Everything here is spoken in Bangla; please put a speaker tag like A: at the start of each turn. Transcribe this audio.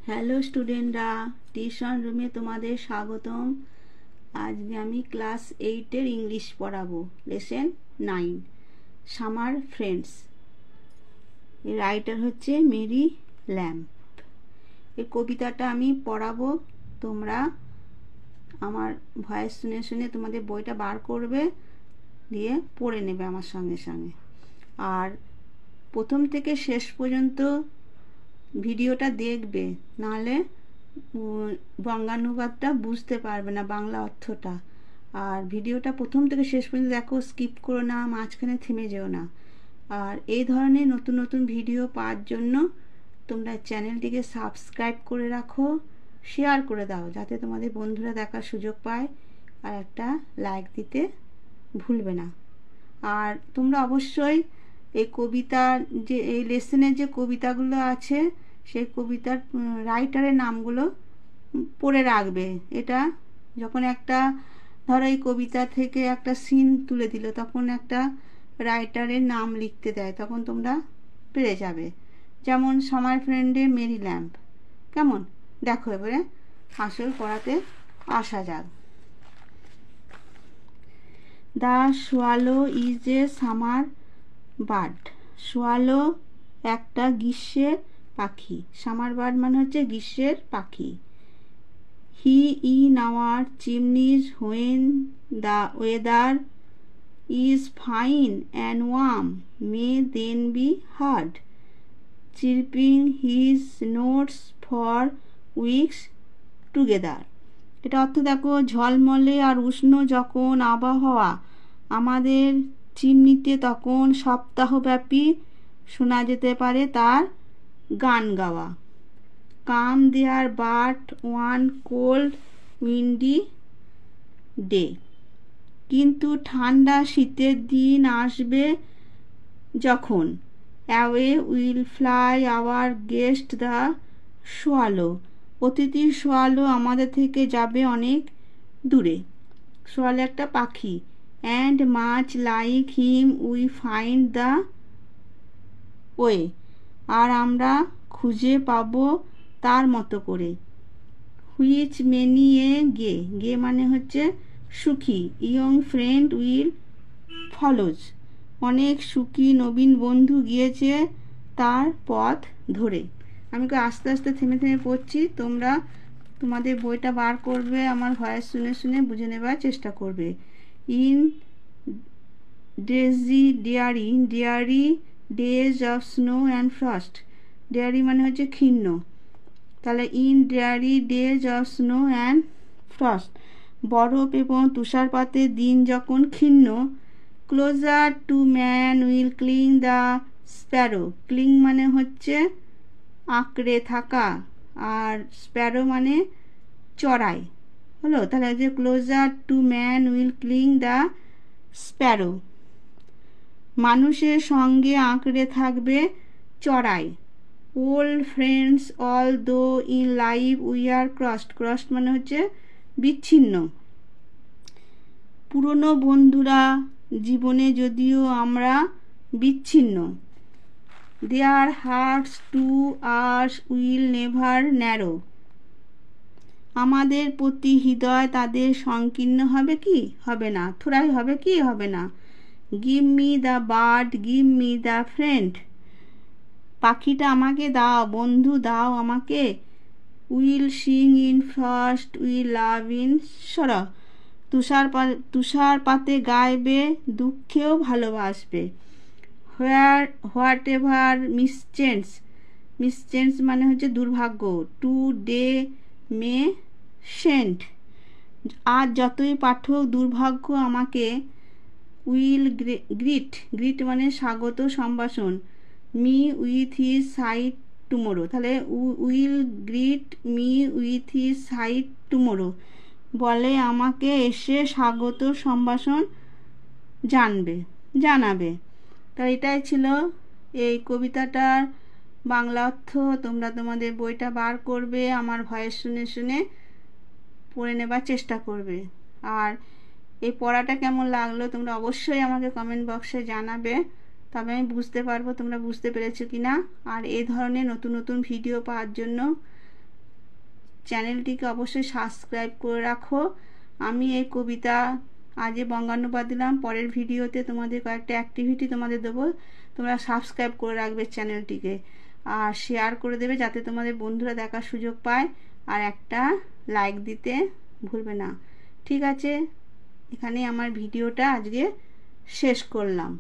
A: হ্যালো স্টুডেন্টরা, টিউশন রুমে তোমাদের স্বাগতম। আজকে আমি ক্লাস 8-এর ইংলিশ পড়াবো। Lesson 9, summer friends. এর রাইটার হচ্ছে মেরি ল্যাম্প। এই কবিতাটা আমি পড়াবো, তোমরা আমার ভয়েস শুনে শুনে তোমাদের বইটা বার করবে, দিয়ে পড়ে নেবে আমার সঙ্গে সঙ্গে। আর প্রথম থেকে শেষ পর্যন্ত ভিডিওটা দেখবে, নাহলে বঙ্গানুবাদটা বুঝতে পারবে না, বাংলা অর্থটা। আর ভিডিওটা প্রথম থেকে শেষ পর্যন্ত দেখো, স্কিপ করো না, মাঝখানে থেমে যেও না। আর এই ধরনের নতুন নতুন ভিডিও পাওয়ার জন্য তোমরা চ্যানেলটিকে সাবস্ক্রাইব করে রাখো, শেয়ার করে দাও যাতে তোমাদের বন্ধুরা দেখার সুযোগ পায়, আর একটা লাইক দিতে ভুলবে না। আর তোমরা অবশ্যই এই কবিতার যে এই লেসনের যে কবিতাগুলো আছে, সেই কবিতার রাইটারের নামগুলো পড়ে রাখবে। এটা যখন একটা, ধরো এই কবিতা থেকে একটা সিন তুলে দিল, তখন একটা রাইটারের নাম লিখতে দেয়, তখন তোমরা পেরে যাবে। যেমন সামার ফ্রেন্ডে মেরি ল্যাম্প। কেমন? দেখো, এবারে আসল পড়াতে আসা যাক। The swallow is a summer bird. Swallow একটা গ্রীষ্মের পাখি। সামার বার্ড মানে হচ্ছে গ্রীষ্মের পাখি। He in our chimneys when the weather is fine and warm may then be heard chirping his notes for weeks together. এটা অর্থ দেখো, ঝলমলে আর উষ্ণ যখন আবহাওয়া আমাদের চিমনিতে, তখন সপ্তাহব্যাপী শোনা যেতে পারে তার গান গাওয়া। Come there but one cold windy day. কিন্তু ঠান্ডা শীতের দিন আসবে যখন। Away will fly our guest the swallow. অতিথি সোয়ালো আমাদের থেকে যাবে অনেক দূরে। সোয়ালো একটা পাখি। And much like him we find the way. আর আমরা খুঁজে পাবো তার মতো করে। হুইচ মেনি এ গে। গে মানে হচ্ছে সুখী। Young friend will follows. অনেক সুখী নবীন বন্ধু গিয়েছে তার পথ ধরে। আমি আস্তে আস্তে থেমে থেমে পড়ছি, তোমরা তোমাদের বইটা বার করবে, আমার ভয়েস শুনে শুনে বুঝে নেবার চেষ্টা করবে। In dreary days of snow and frost. Dreary মানে হচ্ছে ক্ষীণ, তাহলে in dreary days of snow and frost, বরফ এবং তুষারপাতের দিন যখন ক্ষীণ। Closer to man will cling the sparrow. Cling মানে হচ্ছে আঁকড়ে থাকা, আর স্প্যারো মানে চড়াই। হলো, তাহলে যে closer to man will cling the sparrow, মানুষের সঙ্গে আঁকড়ে থাকবে চড়াই। Old friends all though in life we are crossed. Crossed মানে হচ্ছে বিচ্ছিন্ন। পুরনো বন্ধুরা জীবনে যদিও আমরা বিচ্ছিন্ন। Their hearts to us will never narrow. আমাদের প্রতি হৃদয় তাদের সংকীর্ণ হবে কি? হবে না। থোড়াই হবে কি? হবে না। Give me the bird, give me the friend. পাখিটা আমাকে দাও, বন্ধু দাও আমাকে। Will sing in frost, will love in sorrow. তুষারপাতে গাইবে, দুঃখেও ভালোবাসবে। What ever মিসচেন্স। মিসচেন্স মানে হচ্ছে দুর্ভাগ্য। To day May Saint. আজ যতই পাঠক দুর্ভাগ্য আমাকে। উইল গ্রিট মানে স্বাগত সম্ভাষণ। Me with his sight tomorrow. তাহলে will greet me with his sight tomorrow, বলে আমাকে এসে স্বাগত সম্ভাষণ জানাবে। তা এটাই ছিল এই কবিতাটার বাংলা অর্থ। তোমরা তোমাদের বইটা বার করবে, আমার ভয়েস শুনে শুনে পড়ে নেবার চেষ্টা করবে। আর এই পড়াটা কেমন লাগলো তোমরা অবশ্যই আমাকে কমেন্ট বক্সে জানাবে, তবে আমি বুঝতে পারবো তোমরা বুঝতে পেরেছো কি না। আর এই ধরনের নতুন নতুন ভিডিও পাওয়ার জন্য চ্যানেলটিকে অবশ্যই সাবস্ক্রাইব করে রাখো। আমি এই কবিতা আজে বঙ্গানুবাদ দিলাম, পরের ভিডিওতে তোমাদের কয়েকটা অ্যাক্টিভিটি তোমাদের দেবো, তোমরা সাবস্ক্রাইব করে রাখবে চ্যানেলটিকে আর শেয়ার করে দেবে যাতে তোমাদের বন্ধুরা দেখার সুযোগ পায়, আর একটা লাইক দিতে ভুলবে না। ঠিক আছে, এখানে আমার ভিডিওটা আজকে শেষ করলাম।